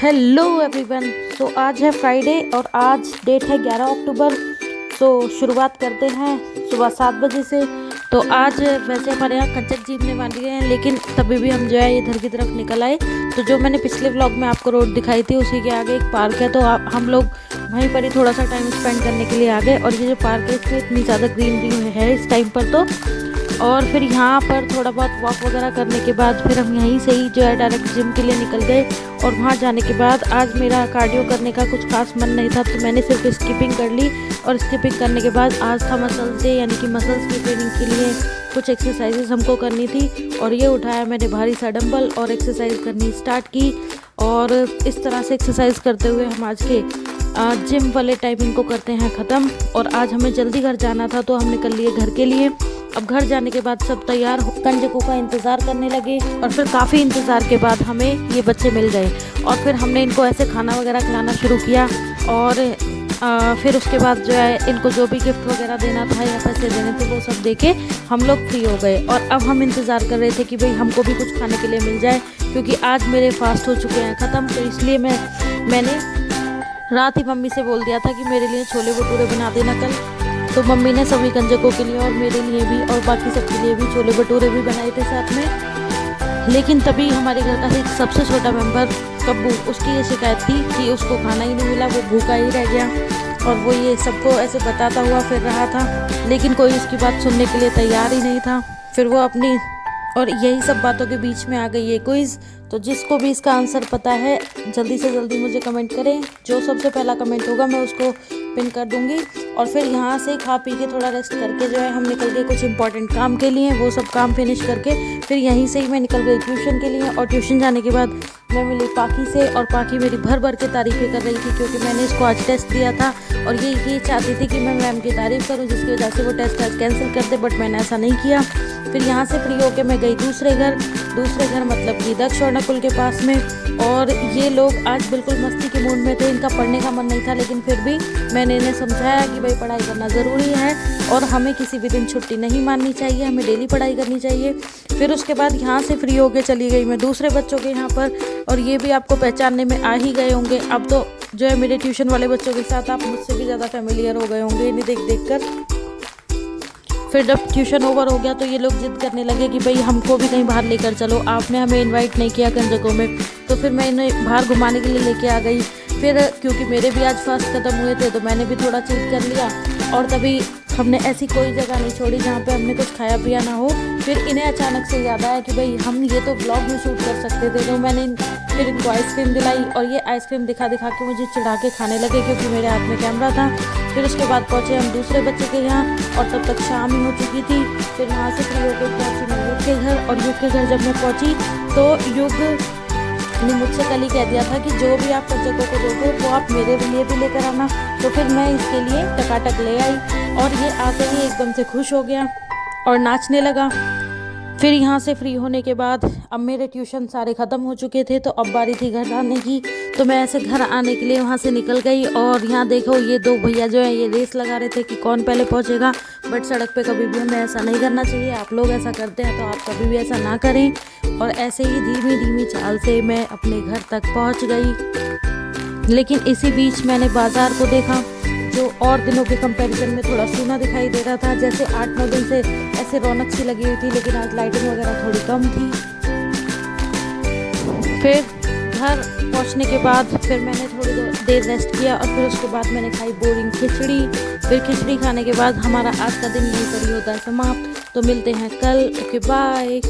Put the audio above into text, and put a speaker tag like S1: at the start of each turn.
S1: Hello everyone. आज है Friday और आज डेट है 11 अक्टूबर। शुरुआत करते हैं सुबह 7 बजे से। तो आज वैसे हमारे यहाँ कंचक जीपने वाली हैं, लेकिन तभी भी हम जो है इधर की तरफ निकल आए। तो जो मैंने पिछले व्लॉग में आपको रोड दिखाई थी उसी के आगे एक पार्क है, तो हम लोग वहीं पर ही थोड़ा सा टाइम स्पेंड करने के लिए आ गए। और ये जो पार्क है इसमें इतनी ज़्यादा ग्रीनरी है इस टाइम पर तो। और फिर यहाँ पर थोड़ा बहुत वॉक वगैरह करने के बाद फिर हम यहीं से ही जो है डायरेक्ट जिम के लिए निकल गए। और वहाँ जाने के बाद आज मेरा कार्डियो करने का कुछ खास मन नहीं था, तो मैंने सिर्फ स्किपिंग कर ली। और स्किपिंग करने के बाद आज था मसल्स डे, यानी कि मसल्स की ट्रेनिंग के लिए कुछ एक्सरसाइजेस हमको करनी थी। और ये उठाया मैंने भारी सा डंबल और एक्सरसाइज करनी स्टार्ट की। और इस तरह से एक्सरसाइज करते हुए हम आज के जिम वाले टाइमिंग को करते हैं ख़त्म। और आज हमें जल्दी घर जाना था, तो हम निकल लिए घर के लिए। अब घर जाने के बाद सब तैयार हो कंजकों का इंतज़ार करने लगे। और फिर काफ़ी इंतज़ार के बाद हमें ये बच्चे मिल गए। और फिर हमने इनको ऐसे खाना वगैरह खिलाना शुरू किया। और फिर उसके बाद जो है इनको जो भी गिफ्ट वगैरह देना था या पैसे देने थे वो सब देके हम लोग फ्री हो गए। और अब हम इंतज़ार कर रहे थे कि भाई हमको भी कुछ खाने के लिए मिल जाए, क्योंकि आज मेरे फास्ट हो चुके हैं ख़त्म। तो इसलिए मैंने रात ही मम्मी से बोल दिया था कि मेरे लिए छोले भटूरे बना देना कल। तो मम्मी ने सभी कंजकों के लिए और मेरे लिए भी और बाकी सबके लिए भी छोले भटूरे भी बनाए थे साथ में। लेकिन तभी हमारे घर का एक सबसे छोटा मेंबर कब्बू, उसकी ये शिकायत थी कि उसको खाना ही नहीं मिला, वो भूखा ही रह गया। और वो ये सबको ऐसे बताता हुआ फिर रहा था, लेकिन कोई उसकी बात सुनने के लिए तैयार ही नहीं था। फिर वो अपनी और यही सब बातों के बीच में आ गई ये क्विज़। तो जिसको भी इसका आंसर पता है जल्दी से जल्दी मुझे कमेंट करें। जो सबसे पहला कमेंट होगा मैं उसको पिन कर दूंगी। और फिर यहाँ से खा पी के थोड़ा रेस्ट करके जो है हम निकल गए कुछ इंपॉर्टेंट काम के लिए। वो सब काम फिनिश करके फिर यहीं से ही मैं निकल गई ट्यूशन के लिए। और ट्यूशन जाने के बाद मैं मिली पाखी से, और पाखी मेरी भर भर के तारीफ़ें कर रही थी, क्योंकि मैंने इसको आज टेस्ट दिया था। और ये चाहती थी कि मैं मैम की तारीफ़ करूँ, जिसकी वजह से वो टेस्ट आज कैंसिल कर दे, बट मैंने ऐसा नहीं किया। फिर यहाँ से फ्री होके मैं गई दूसरे घर मतलब कि दक्ष और नकुल के पास में। और ये लोग आज बिल्कुल मस्ती के मूड में थे, इनका पढ़ने का मन नहीं था, लेकिन फिर भी मैंने इन्हें समझाया कि भाई पढ़ाई करना ज़रूरी है और हमें किसी भी दिन छुट्टी नहीं माननी चाहिए, हमें डेली पढ़ाई करनी चाहिए। फिर उसके बाद यहाँ से फ्री होके चली गई मैं दूसरे बच्चों के यहाँ पर। और ये भी आपको पहचानने में आ ही गए होंगे, अब तो जो है मेरे ट्यूशन वाले बच्चों के साथ आप मुझसे भी ज़्यादा फेमिलियर हो गए होंगे इन्हें देख कर। फिर जब ट्यूशन ओवर हो गया तो ये लोग जिद करने लगे कि भाई हमको भी कहीं बाहर लेकर चलो, आपने हमें इनवाइट नहीं किया कंजकों में। तो फिर मैं इन्हें बाहर घुमाने के लिए लेके आ गई। फिर क्योंकि मेरे भी आज फास्ट ख़त्म हुए थे तो मैंने भी थोड़ा चीट कर लिया। और तभी हमने ऐसी कोई जगह नहीं छोड़ी जहाँ पे हमने कुछ खाया पिया ना हो। फिर इन्हें अचानक से याद आया कि भाई हम ये तो ब्लॉग में शूट कर सकते थे। तो मैंने फिर इनको आइसक्रीम दिलाई, और ये आइसक्रीम दिखा के मुझे चिढ़ा के खाने लगे, क्योंकि मेरे हाथ में कैमरा था। फिर उसके बाद पहुँचे हम दूसरे बच्चे के यहाँ, और तब तक शाम ही हो चुकी थी। फिर वहाँ से फ्री होकर पहुँची मैं युग के घर। और युग के घर जब मैं पहुँची तो युग ने मुझसे कल ही कह दिया था कि जो भी आप कंजकों को दोगे वो आप मेरे लिए भी लेकर आना। तो फिर मैं इसके लिए टकाटक ले आई, और ये आते ही एकदम से खुश हो गया और नाचने लगा। फिर यहाँ से फ्री होने के बाद अब मेरे ट्यूशन सारे ख़त्म हो चुके थे, तो अब बारी थी घर आने की। तो मैं ऐसे घर आने के लिए वहाँ से निकल गई। और यहाँ देखो ये दो भैया जो है ये रेस लगा रहे थे कि कौन पहले पहुँचेगा। बट सड़क पे कभी भी हमें ऐसा नहीं करना चाहिए। आप लोग ऐसा करते हैं तो आप कभी भी ऐसा ना करें। और ऐसे ही धीमी धीमी चाल से मैं अपने घर तक पहुँच गई। लेकिन इसी बीच मैंने बाज़ार को देखा, जो और दिनों के कंपैरिजन में थोड़ा सूना दिखाई दे रहा था। जैसे 8-9 दिन से ऐसे रौनक सी लगी हुई थी, लेकिन आज लाइटिंग वगैरह थोड़ी कम थी। फिर घर पहुंचने के बाद फिर मैंने थोड़ी देर रेस्ट किया, और फिर उसके बाद मैंने खाई बोरिंग खिचड़ी। फिर खिचड़ी खाने के बाद हमारा आज का दिन यहीं पर ही होता है समाप्त। तो मिलते हैं कल। Okay bye.